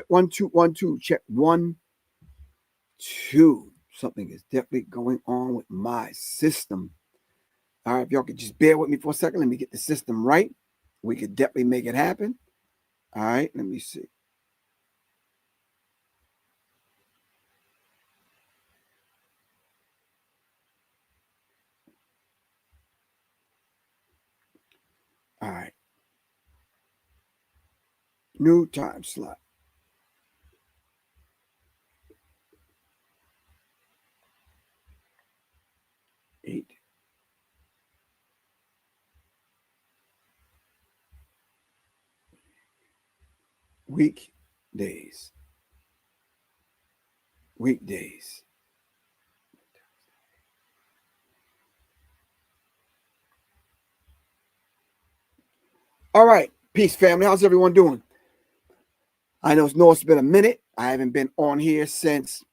1 2 1 2. Check 1 2. Something is definitely going on with my system. All right, if y'all could just bear with me for a second, let me get the system right. We could definitely make it happen. All right, let me see. All right. New time slot. 8. Weekdays. Weekdays. All right. Peace, family. How's everyone doing? I know it's been a minute. I haven't been on here since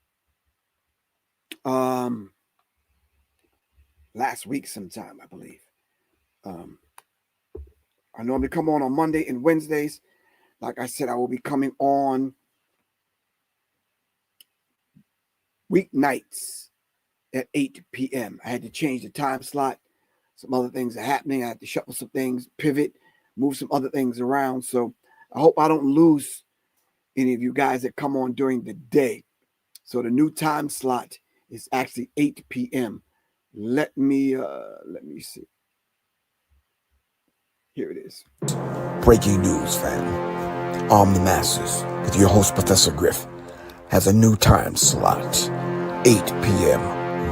last week sometime, I believe. I normally come on Monday and Wednesdays. Like I said, I will be coming on weeknights at 8 p.m. I had to change the time slot. Some other things are happening. I had to shuffle some things, pivot, move some other things around. So I hope I don't lose any of you guys that come on during the day. So the new time slot is actually 8 p.m. Let me see. Here it is. Breaking news, fam. Arm the Masses with your host, Professor Griff, has a new time slot. 8 p.m.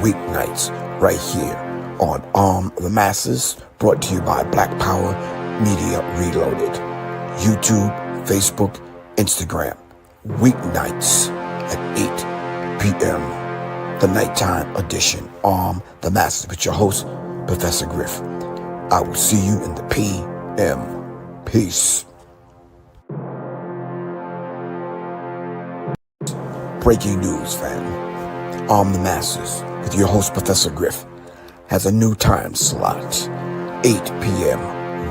weeknights right here on Arm the Masses, brought to you by Black Power Media Reloaded. YouTube, Facebook, Instagram. Weeknights at 8 p.m. The nighttime edition, Arm the Masses with your host, Professor Griff. I will see you in the PM. Peace. Breaking news, fam. Arm the Masses with your host, Professor Griff, has a new time slot. 8 p.m.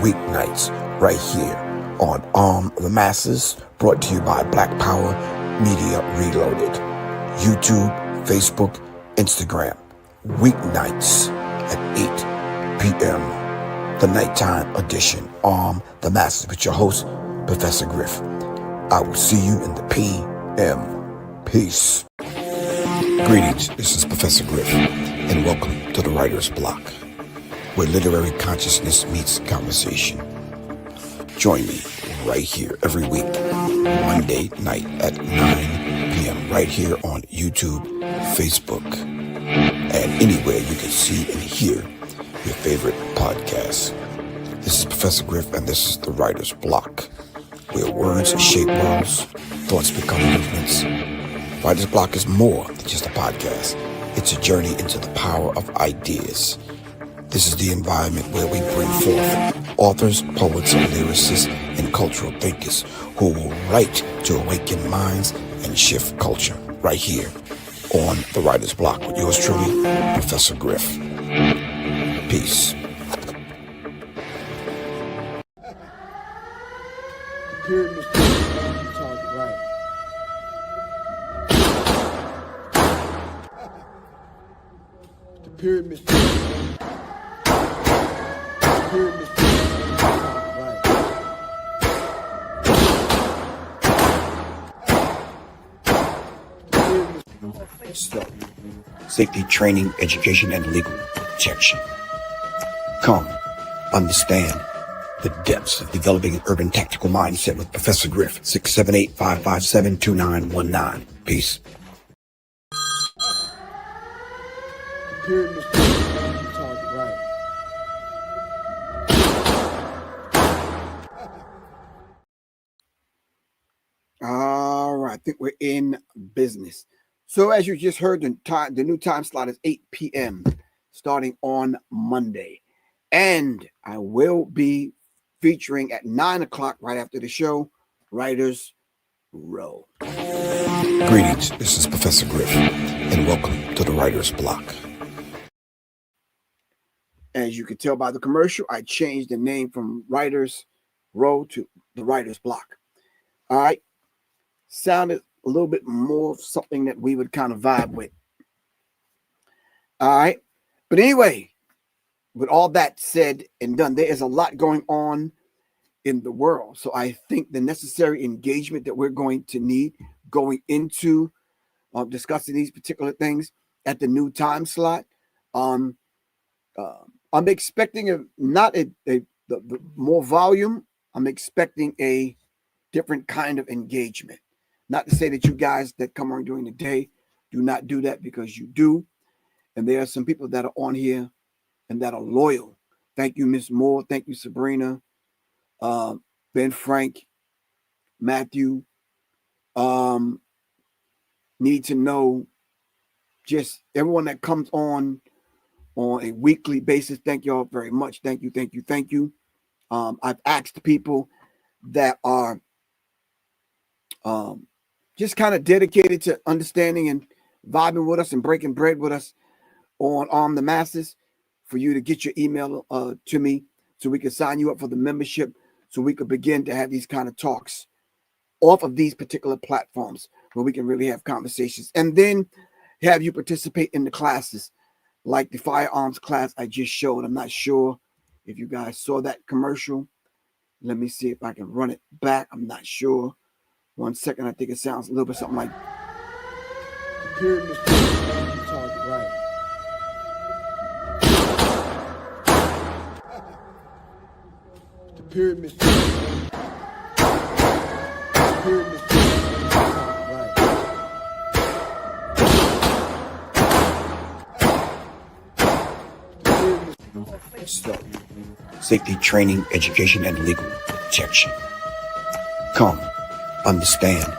weeknights right here on Arm the Masses, brought to you by Black Power Media Reloaded. YouTube, Facebook, Instagram. Weeknights at 8 p.m. The nighttime edition, Arm the Masses with your host, Professor Griff. I will see you in the PM. Peace. Greetings, this is Professor Griff, and welcome to the Writer's Block, where literary consciousness meets conversation. Join me right here every week, Monday night at 9 p.m. right here on YouTube, Facebook, and anywhere you can see and hear your favorite podcast. This is Professor Griff, and this is the Writer's Block, where words shape worlds, thoughts become movements. Writer's Block is more than just a podcast. It's a journey into the power of ideas. This is the environment where we bring forth authors, poets, lyricists, and cultural thinkers who will write to awaken minds and shift culture right here on the Writer's Block with yours truly, Professor Griff. Peace. Pyramid. Right. The pyramid. Pyramid. Right. So, safety training, education, and legal protection. Come, understand the depths of developing an urban tactical mindset with Professor Griff, 678-557-2919. Peace. Pyramid. Right. All right, I think we're in business. So as you just heard, the new time slot is 8 p.m. starting on Monday. And I will be featuring at 9 o'clock right after the show, Writers Row. Greetings, this is Professor Griff, and welcome to the Writer's Block. As you can tell by the commercial, I changed the name from Writers Row to the Writer's Block. All right. sounded a little bit more of something that we would kind of vibe with. All right. But anyway, with all that said and done, there is a lot going on in the world. So I think the necessary engagement that we're going to need going into discussing these particular things at the new time slot. I'm expecting the more volume. I'm expecting a different kind of engagement. Not to say that you guys that come on during the day do not do that, because you do. And there are some people that are on here and that are loyal. Thank you, Miss Moore. Thank you, Sabrina. Ben Frank, Matthew. Need to know, just everyone that comes on a weekly basis. Thank y'all very much. Thank you, thank you, thank you. I've asked people that are just kind of dedicated to understanding and vibing with us and breaking bread with us on the masses, for you to get your email to me so we can sign you up for the membership, so we could begin to have these kind of talks off of these particular platforms where we can really have conversations, and then have you participate in the classes like the firearms class I just showed. I'm not sure if you guys saw that commercial. Let me see if I can run it back. I'm not sure. 1 second. I think it sounds a little bit something like the pyramid target, right? The pyramid. Pyramid. Right. So, safety training, education, and legal protection. Come, understand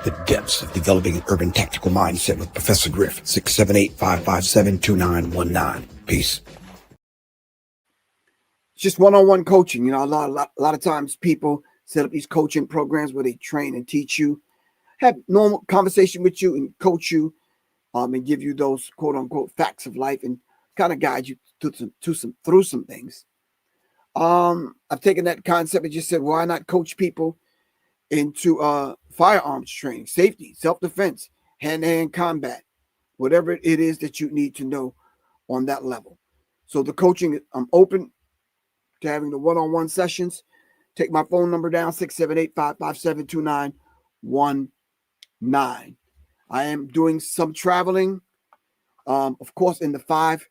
the depths of developing an urban tactical mindset with Professor Griff. 678-557-2919. Peace. It's just one-on-one coaching. You know, a lot of times people set up these coaching programs where they train and teach you, have normal conversation with you and coach you, and give you those quote unquote facts of life and kind of guide you through some things. I've taken that concept and just said, why not coach people into firearms training, safety, self-defense, hand-to-hand combat, whatever it is that you need to know on that level. So the coaching, I'm open to having the one-on-one sessions. Take my phone number down, 678-557-2919. I am doing some traveling, of course, in the 5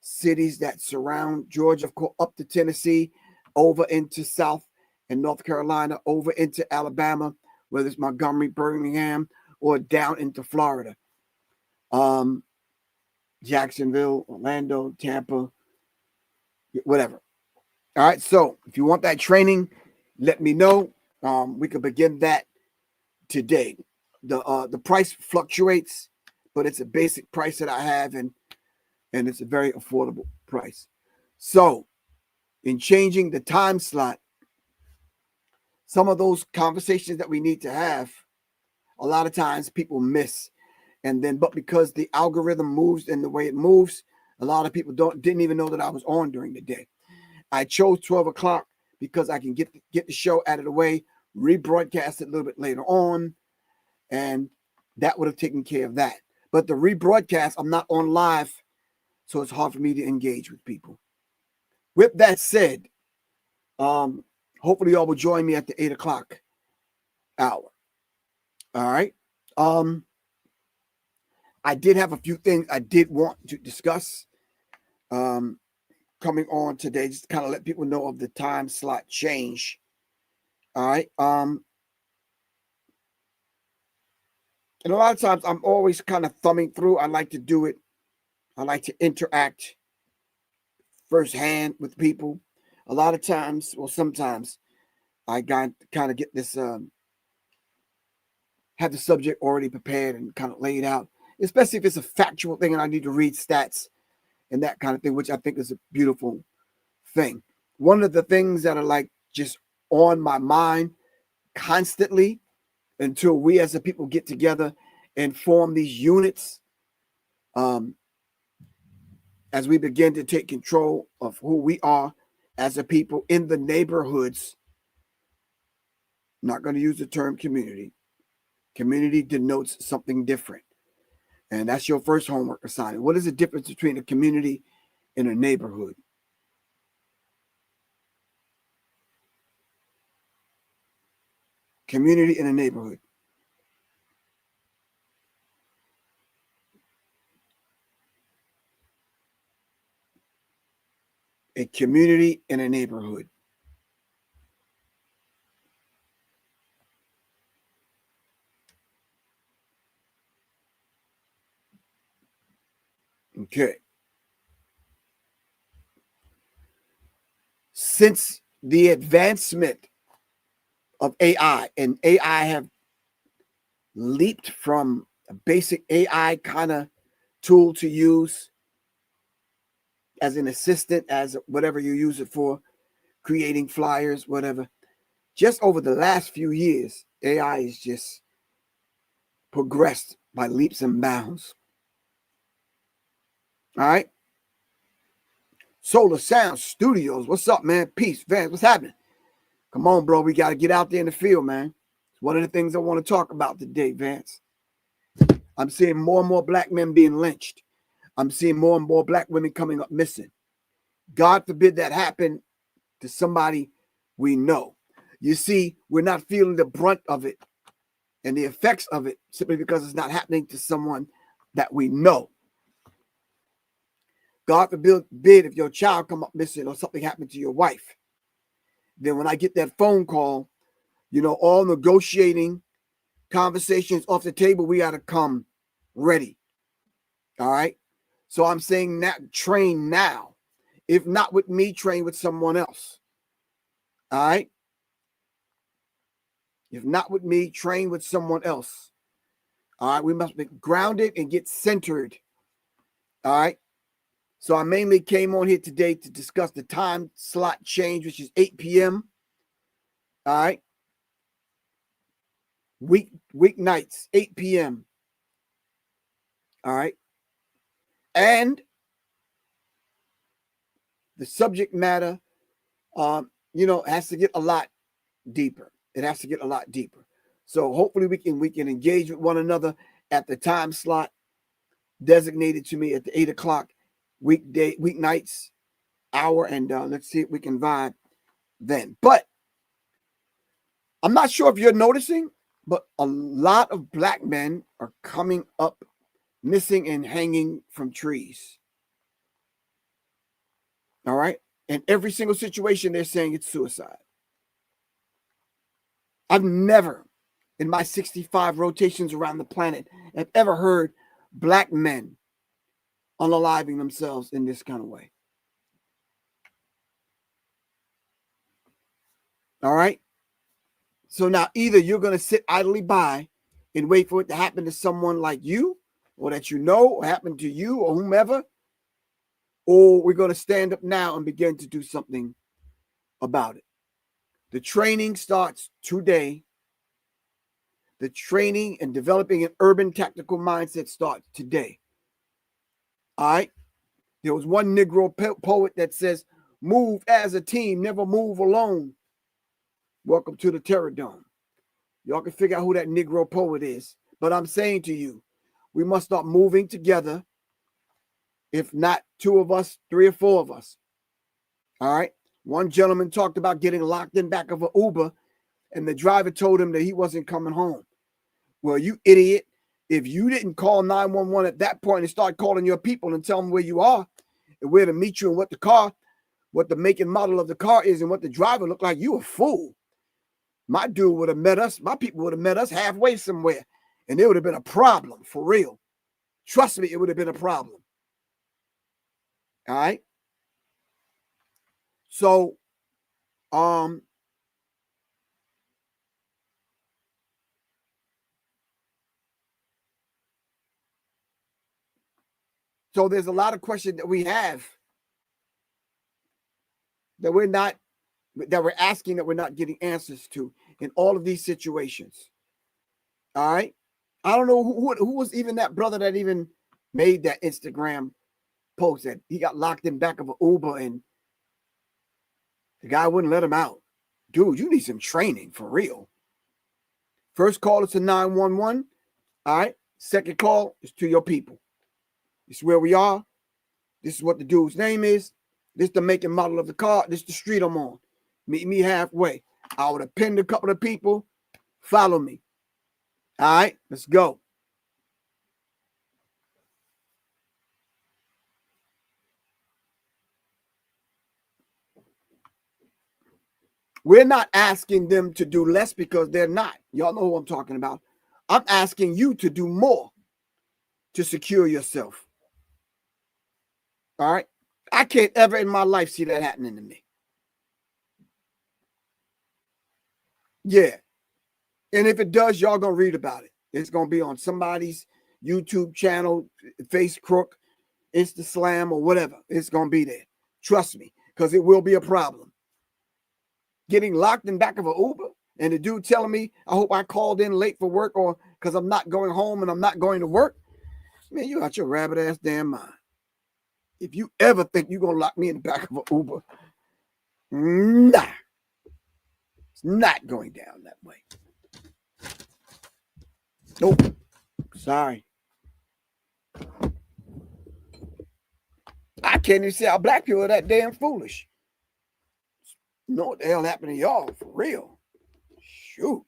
cities that surround Georgia, of course, up to Tennessee, over into South and North Carolina, over into Alabama, whether it's Montgomery, Birmingham, or down into Florida. Jacksonville, Orlando, Tampa, whatever. All right, so if you want that training, let me know. We can begin that today. The price fluctuates, but it's a basic price that I have, and it's a very affordable price. So in changing the time slot, some of those conversations that we need to have, a lot of times people miss. And then, but because the algorithm moves in the way it moves, a lot of people didn't even know that I was on during the day. I chose 12 o'clock because I can get the show out of the way, rebroadcast it a little bit later on, and that would have taken care of that. But the rebroadcast, I'm not on live, so it's hard for me to engage with people. With that said, hopefully y'all will join me at the 8 o'clock hour. All right. I did have a few things I did want to discuss coming on today, just to kind of let people know of the time slot change. All right. And a lot of times I'm always kind of thumbing through. I like to do it. I like to interact firsthand with people. A lot of times, well, sometimes I kind of get this, have the subject already prepared and kind of laid out, especially if it's a factual thing and I need to read stats and that kind of thing, which I think is a beautiful thing. One of the things that are like just on my mind constantly until we as a people get together and form these units, as we begin to take control of who we are as a people in the neighborhoods. I'm not going to use the term community, Community denotes something different. And that's your first homework assignment. What is the difference between a community and a neighborhood? Community and a neighborhood. A community and a neighborhood. Okay. Since the advancement of AI, and AI have leaped from a basic AI kind of tool to use as an assistant, as whatever you use it for, creating flyers, whatever. Just over the last few years, AI has just progressed by leaps and bounds. All right. Solar Sound Studios. What's up, man? Peace, Vance. What's happening? Come on, bro. We got to get out there in the field, man. It's one of the things I want to talk about today, Vance. I'm seeing more and more black men being lynched. I'm seeing more and more black women coming up missing. God forbid that happen to somebody we know. You see, we're not feeling the brunt of it and the effects of it simply because it's not happening to someone that we know. God forbid if your child come up missing or something happened to your wife. Then when I get that phone call, all negotiating conversations off the table, we got to come ready. All right. So I'm saying that train now. If not with me, train with someone else. All right. If not with me, train with someone else. All right. We must be grounded and get centered. All right. So I mainly came on here today to discuss the time slot change, which is 8 p.m. All right. Weeknights, 8 p.m. All right. And the subject matter, has to get a lot deeper. It has to get a lot deeper. So hopefully we can engage with one another at the time slot designated to me at the 8 o'clock weeknights hour, and let's see if we can vibe then. But I'm not sure if you're noticing, but a lot of black men are coming up missing and hanging from trees. All right. And every single situation, they're saying it's suicide. I've never, in my 65 rotations around the planet, have ever heard black men unaliving themselves in this kind of way. All right. So now either you're going to sit idly by and wait for it to happen to someone like you, or that or happen to you or whomever, or we're going to stand up now and begin to do something about it. The training starts today. The training and developing an urban tactical mindset starts today. All right. There was one Negro poet that says, "Move as a team, never move alone." Welcome to the Terror Dome. Y'all can figure out who that Negro poet is. But I'm saying to you, we must start moving together. If not two of us, three or four of us. All right. One gentleman talked about getting locked in back of an Uber, and the driver told him that he wasn't coming home. Well, you idiot. If you didn't call 911 at that point and start calling your people and tell them where you are and where to meet you and what the make and model of the car is and what the driver looked like, you a fool. My dude would have met us. My people would have met us halfway somewhere, and it would have been a problem for real. Trust me, it would have been a problem. All right. So, so there's a lot of questions that we have that we're asking that we're not getting answers to in all of these situations. All right. I don't know who was even that brother that even made that Instagram post that he got locked in back of an Uber and the guy wouldn't let him out. Dude, you need some training for real. First call is to 911. All right. Second call is to your people. This is where we are. This is what the dude's name is. This is the make and model of the car. This is the street I'm on. Meet me halfway. I would have pinned a couple of people. Follow me. All right, let's go. We're not asking them to do less because they're not. Y'all know what I'm talking about. I'm asking you to do more to secure yourself. All right. I can't ever in my life see that happening to me. Yeah. And if it does, y'all gonna read about it. It's gonna be on somebody's YouTube channel, Facebook, Insta Slam, or whatever. It's gonna be there. Trust me, because it will be a problem. Getting locked in back of an Uber and the dude telling me, I hope I called in late for work or because I'm not going home and I'm not going to work. Man, you out your rabbit ass damn mind. If you ever think you're gonna lock me in the back of an Uber, nah. It's not going down that way. Nope. Sorry. I can't even see how black people are that damn foolish. You know what the hell happened to y'all for real? Shoot.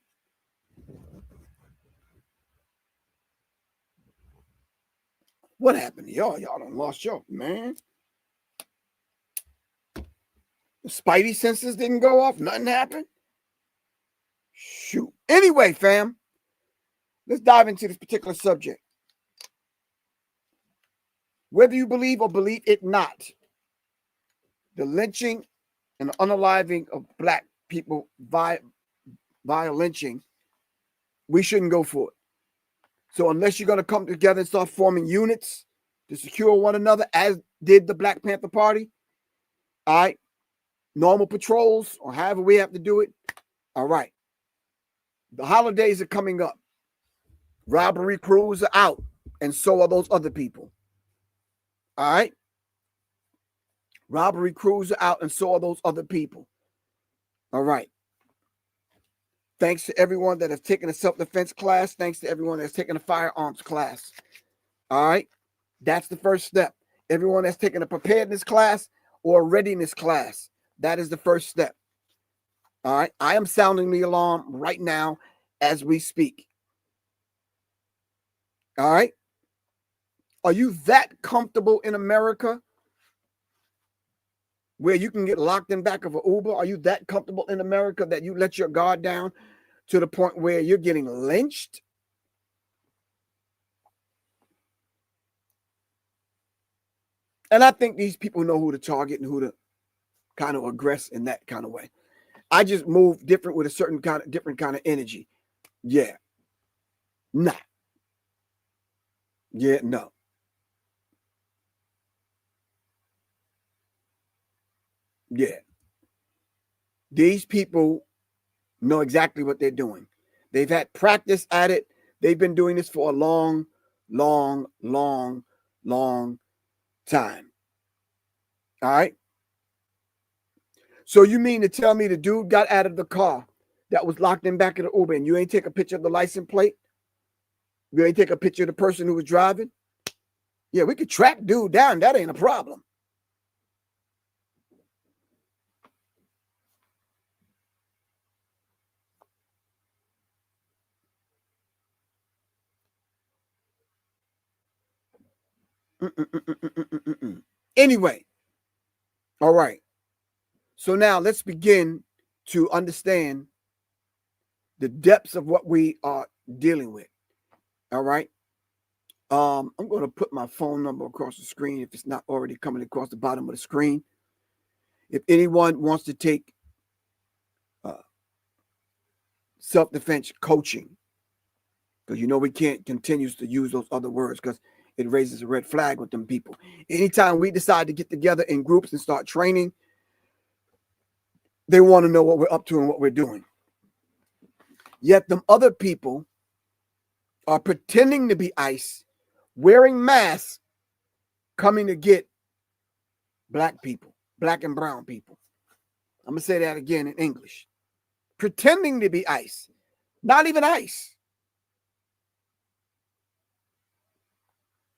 What happened to y'all? Y'all done lost your man. The spidey senses didn't go off. Nothing happened. Shoot. Anyway, fam, let's dive into this particular subject. Whether you believe or believe it not, the lynching and the unaliving of black people via lynching, we shouldn't go for it. So unless you're going to come together and start forming units to secure one another, as did the Black Panther Party, all right, normal patrols or however we have to do it, all right. The holidays are coming up. Robbery crews are out, and so are those other people. All right? Robbery crews are out, and so are those other people. All right. Thanks to everyone that has taken a self-defense class. Thanks to everyone that's taken a firearms class. All right? That's the first step. Everyone that's taken a preparedness class or a readiness class, that is the first step. All right? I am sounding the alarm right now as we speak. All right? Are you that comfortable in America where you can get locked in back of an Uber? Are you that comfortable in America that you let your guard down to the point where you're getting lynched? And I think these people know who to target and who to kind of aggress in that kind of way. I just move different with a certain kind of different kind of energy. Yeah. Nah. Yeah, no. Yeah. These people know exactly what they're doing. They've had practice at it. They've been doing this for a long, long, long, long time. All right. So you mean to tell me the dude got out of the car that was locked in back of the Uber and you ain't take a picture of the license plate? You ain't take a picture of the person who was driving? Yeah, we could track dude down. That ain't a problem. Anyway, all right. So now let's begin to understand the depths of what we are dealing with. All right. I'm going to put my phone number across the screen if it's not already coming across the bottom of the screen. If anyone wants to take self-defense coaching, because you know we can't continue to use those other words because it raises a red flag with them people. Anytime we decide to get together in groups and start training, they want to know what we're up to and what we're doing. Yet them other people are pretending to be ICE, wearing masks, coming to get black people, black and brown people. I'm going to say that again in English. Pretending to be ICE, Not even ice.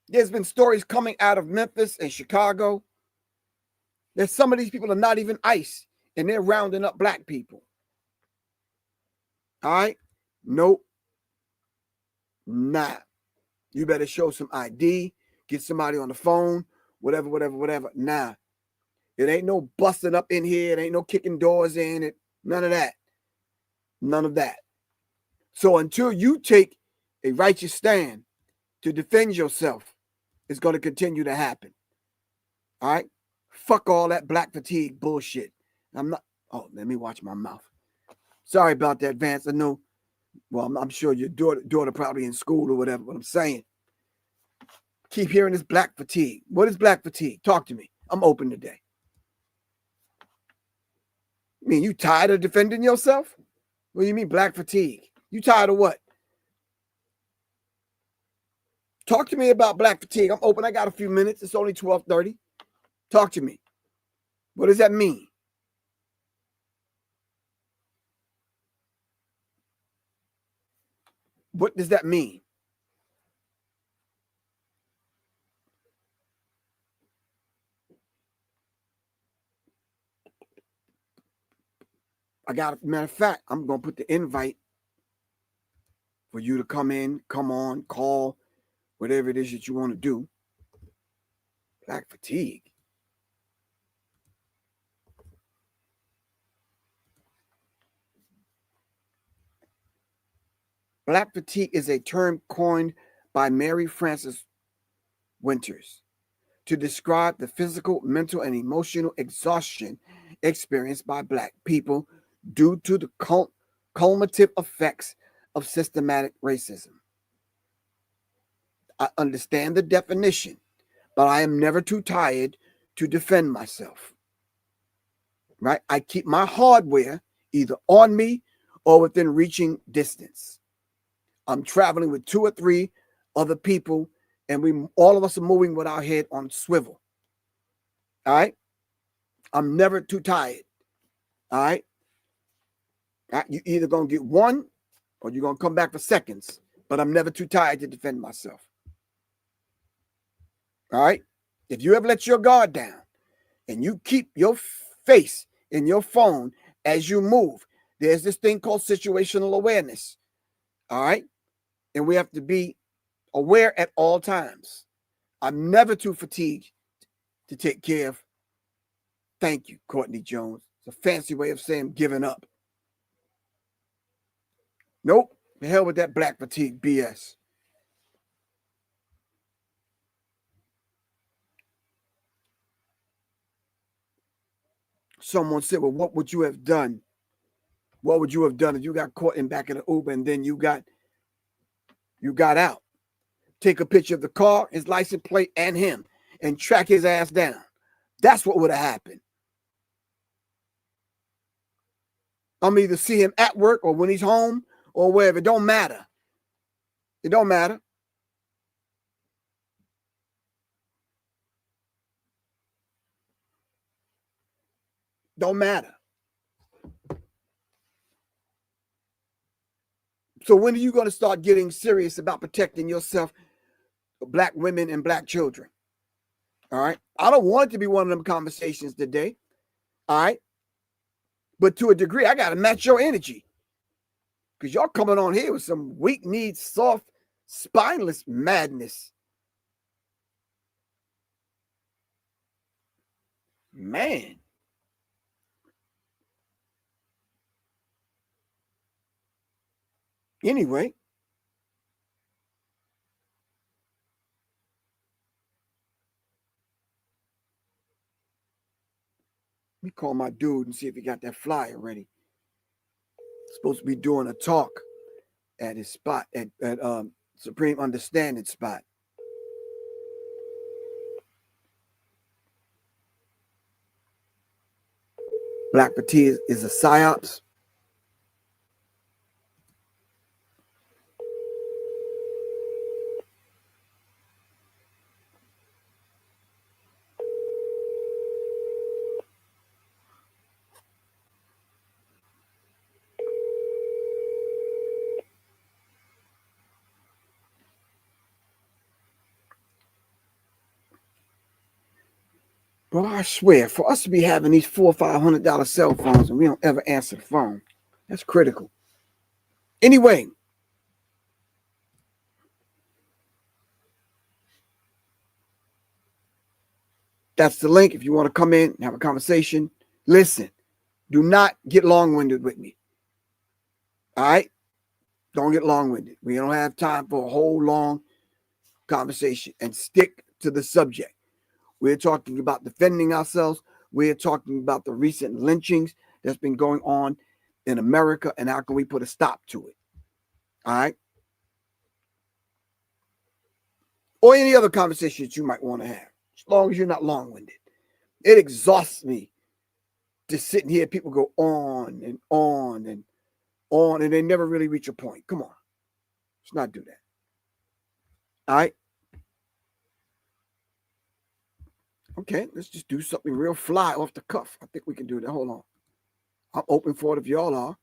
There's been stories coming out of Memphis and Chicago that some of these people are not even ICE, and they're rounding up black people. All right? Nope. Nah. You better show some ID, get somebody on the phone, whatever. Nah. It ain't no busting up in here. It ain't no kicking doors in it. None of that. None of that. So until you take a righteous stand to defend yourself, it's going to continue to happen. All right? Fuck all that black fatigue bullshit. I'm not. Oh, let me watch my mouth. Sorry about that, Vance. I know. Well, I'm sure your daughter probably in school or whatever, but I'm saying, keep hearing this black fatigue. What is black fatigue? Talk to me. I'm open today. I mean, you tired of defending yourself? What do you mean black fatigue? You tired of what? Talk to me about black fatigue. I'm open. I got a few minutes. It's only 12:30. Talk to me. What does that mean? What does that mean? Matter of fact, I'm going to put the invite for you to come in, come on, call, whatever it is that you want to do. Black fatigue. Black fatigue is a term coined by Mary Frances Winters to describe the physical, mental, and emotional exhaustion experienced by black people due to the cumulative effects of systematic racism. I understand the definition, but I am never too tired to defend myself. Right? I keep my hardware either on me or within reaching distance. I'm traveling with 2 or 3 other people, and all of us are moving with our head on swivel. All right? I'm never too tired. All right? You're either going to get one or you're going to come back for seconds, but I'm never too tired to defend myself. All right? If you ever let your guard down and you keep your face in your phone as you move, there's this thing called situational awareness. All right? And we have to be aware at all times. I'm never too fatigued to take care of. Thank you, Courtney Jones. It's a fancy way of saying giving up. Nope. The hell with that black fatigue BS. Someone said, well, what would you have done? What would you have done if you got caught in back of the Uber and then you got out? Take a picture of the car, his license plate, and him, and track his ass down. That's what would have happened. I'm either see him at work or when he's home or wherever. It don't matter. It don't matter. Don't matter. So when are you going to start getting serious about protecting yourself, black women and black children? All right. I don't want it to be one of them conversations today. All right. But to a degree, I got to match your energy. Because y'all coming on here with some weak-kneed, soft, spineless madness. Man. Anyway. Let me call my dude and see if he got that flyer ready. Supposed to be doing a talk at his spot, at Supreme Understanding spot. Black fatigue is a psyops. Bro, I swear, for us to be having these $400 or $500 cell phones and we don't ever answer the phone, that's critical. Anyway, that's the link. If you want to come in and have a conversation, listen, do not get long-winded with me. All right? Don't get long-winded. We don't have time for a whole long conversation, and stick to the subject. We're talking about defending ourselves. We're talking about the recent lynchings that's been going on in America, and how can we put a stop to it? All right? Or any other conversations you might want to have, as long as you're not long-winded. It exhausts me just sitting here. People go on and on and on, and they never really reach a point. Come on. Let's not do that. All right? Okay, let's just do something real fly off the cuff. I think we can do that. Hold on. I'm open for it if y'all are.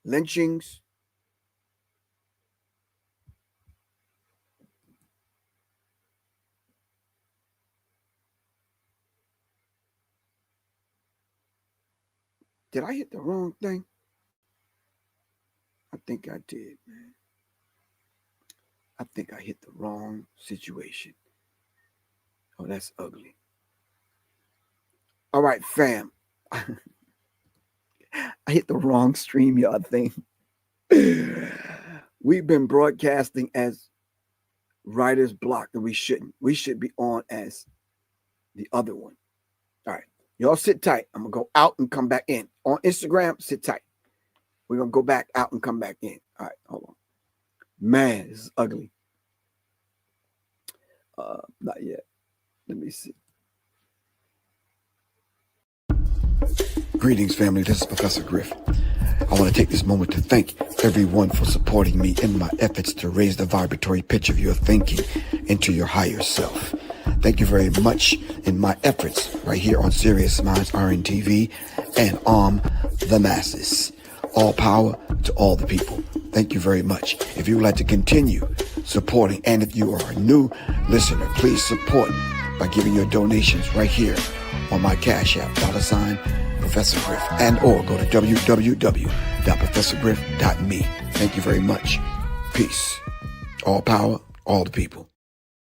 Lynchings. Did I hit the wrong thing? I think I did, man. I think I hit the wrong situation. Oh, that's ugly. All right, fam. I hit the wrong StreamYard thing. We've been broadcasting as Writer's Block, and we shouldn't. We should be on as the other one. All right. Y'all sit tight. I'm going to go out and come back in. On Instagram, sit tight. We're going to go back out and come back in. All right, hold on. Man, this is ugly. Not yet. Let me see. Greetings, family. This is Professor Griff. I want to take this moment to thank everyone for supporting me in my efforts to raise the vibratory pitch of your thinking into your higher self. Thank you very much in my efforts right here on Serious Minds RNTV and Arm the Masses. All power to all the people. Thank you very much. If you would like to continue supporting, and if you are a new listener, please support by giving your donations right here on my Cash App, $ Professor Griff, and or go to www.professorgriff.me. Thank you very much. Peace. All power, all the people.